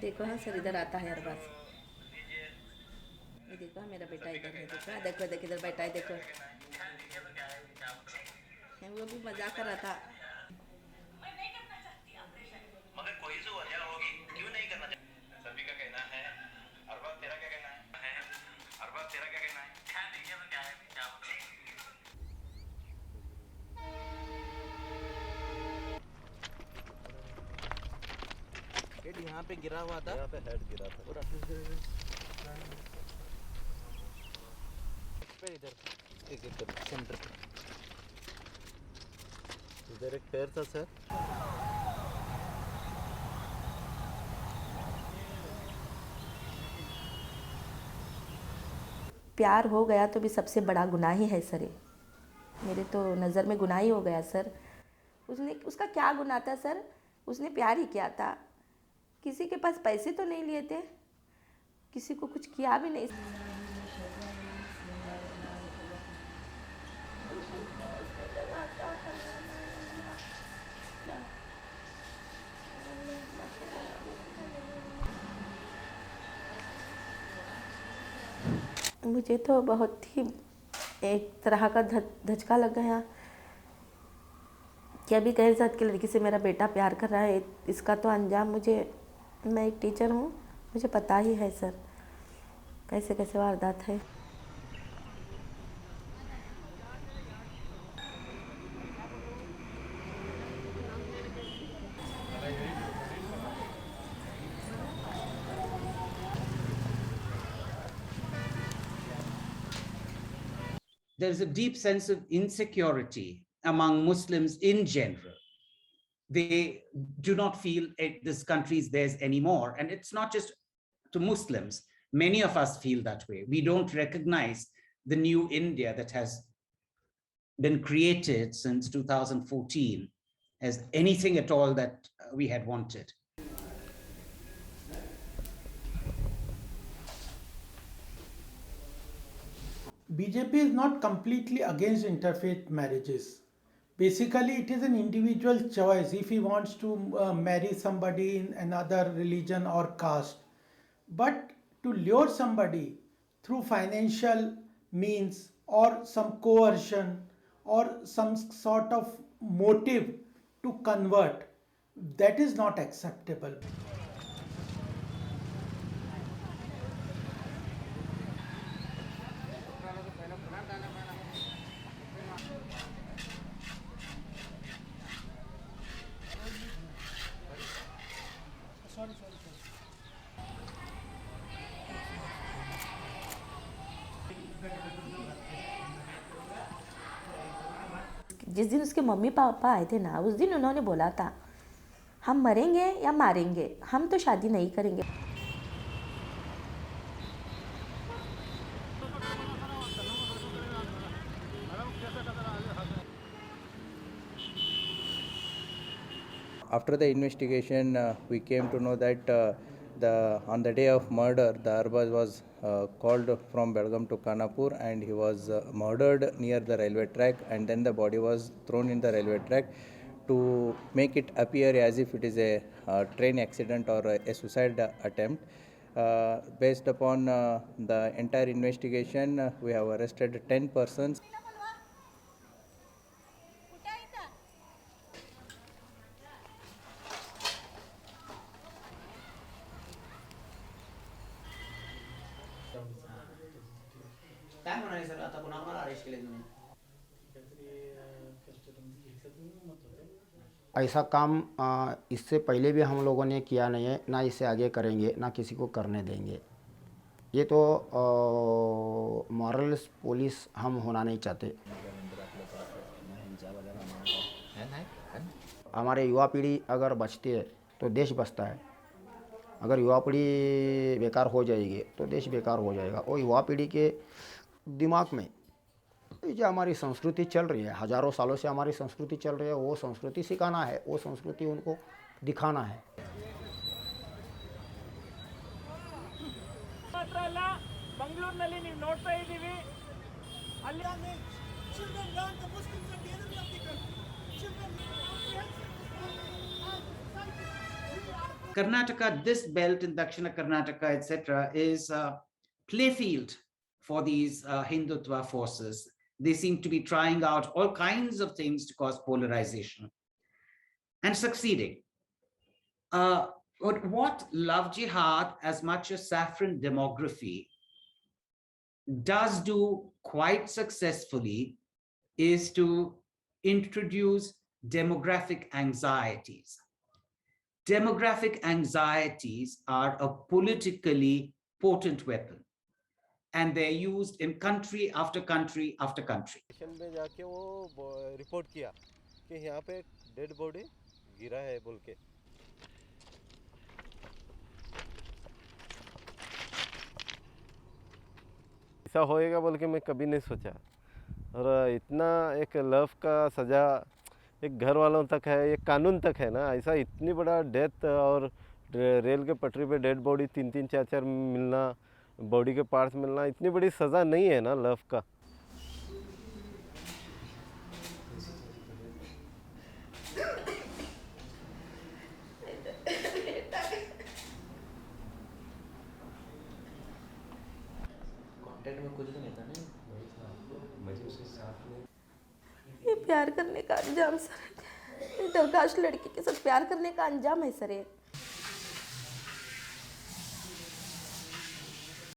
देखो हाँ सर, इधर आता है अरबाज। ये देखो हाँ, मेरा बेटा इधर है, देखो हाँ, देखो देखो इधर बैठा है, देखो। वो भी मजाक कर रहा था। मगर कोई जो वजह होगी क्यों नहीं करना चाहिए सभी का कहना है। अरबाज तेरा क्या कहना है अरबाज तेरा क्या कहना है ध्यान दीजिए तो क्या है क्या हेड यहाँ पे गिरा हुआ था। यहाँ पे हेड गिरा था और फिर इधर एक इधर सेंटर पे इधर एक पैर था सर। प्यार हो गया तो भी सबसे बड़ा गुनाह ही है सर ये। मेरे तो नज़र में गुनाह ही हो गया सर। उसने, उसका क्या गुनाह था सर? उसने प्यार ही किया था। किसी के पास पैसे तो नहीं लिए थे, किसी को कुछ किया भी नहीं। मुझे तो बहुत ही एक तरह का धचका लग गया कि अभी कहे साथ की लड़की से मेरा बेटा प्यार कर रहा है। इसका तो अंजाम मुझे, मैं एक टीचर हूँ, मुझे पता ही है सर कैसे कैसे वारदात है। There is a deep sense of insecurity among Muslims in general. They do not feel this country is theirs anymore. And it's not just to Muslims. Many of us feel that way. We don't recognize the new India that has been created since 2014 as anything at all that we had wanted. BJP is not completely against interfaith marriages. Basically, it is an individual choice if he wants to marry somebody in another religion or caste. But to lure somebody through financial means or some coercion or some sort of motive to convert, that is not acceptable. जिस दिन उसके mummy papa आए थे ना, उस दिन उन्होंने बोला था हम मरेंगे या मारेंगे, हम तो शादी नहीं करेंगे। After the investigation, we came to know that on the day of murder, the Arbaz was called from Belgaum to Kanapur, and he was murdered near the railway track, and then the body was thrown in the railway track to make it appear as if it is a train accident or a suicide attempt. Based upon the entire investigation, we have arrested 10 persons. काय म्हणाले sir, आता कोणाकोणाला arrest केले तुम्ही? ऐसा काम इससे पहले भी हम लोगों ने किया नहीं है, ना इसे आगे करेंगे, ना किसी को करने देंगे। ये तो मॉरल पुलिस हम होना नहीं चाहते। हमारे युवा पीढ़ी अगर बचती है तो देश बचता है। अगर युवा पीढ़ी बेकार हो जाएगी तो देश बेकार हो जाएगा। और युवा पीढ़ी के दिमाग में जो हमारी संस्कृति चल रही है, हजारों सालों से हमारी संस्कृति चल रही है, वो संस्कृति सिखाना है, वो संस्कृति उनको दिखाना है। ಮಂಗಳೂರಿನಲ್ಲಿ ನೀವು ನೋಡ್ತಾ ಇದ್ದೀವಿ ಅಲ್ಲಿ Karnataka, this belt in Dakshina Karnataka, etc., is a playfield for these Hindutva forces. They seem to be trying out all kinds of things to cause polarization and succeeding. But what Love Jihad, as much as Saffron Demography does do quite successfully, is to introduce demographic anxieties. Demographic anxieties are a politically potent weapon, and they're used in country after country after country. Station में जाके वो report किया कि यहाँ पे dead body गिरा है बोल के। ऐसा होएगा बोल के मैं कभी नहीं सोचा, और इतना एक लव का सज़ा एक घर वालों तक है, एक कानून तक है ना, ऐसा इतनी बड़ा डेथ और रेल के पटरी पे डेड बॉडी 3-3 4-4 मिलना, बॉडी के पार्ट्स मिलना, इतनी बड़ी सज़ा नहीं है ना लव का। ये प्यार करने का अंजाम सर, इंटरकास्ट लड़की के साथ प्यार करने का अंजाम है सर ये।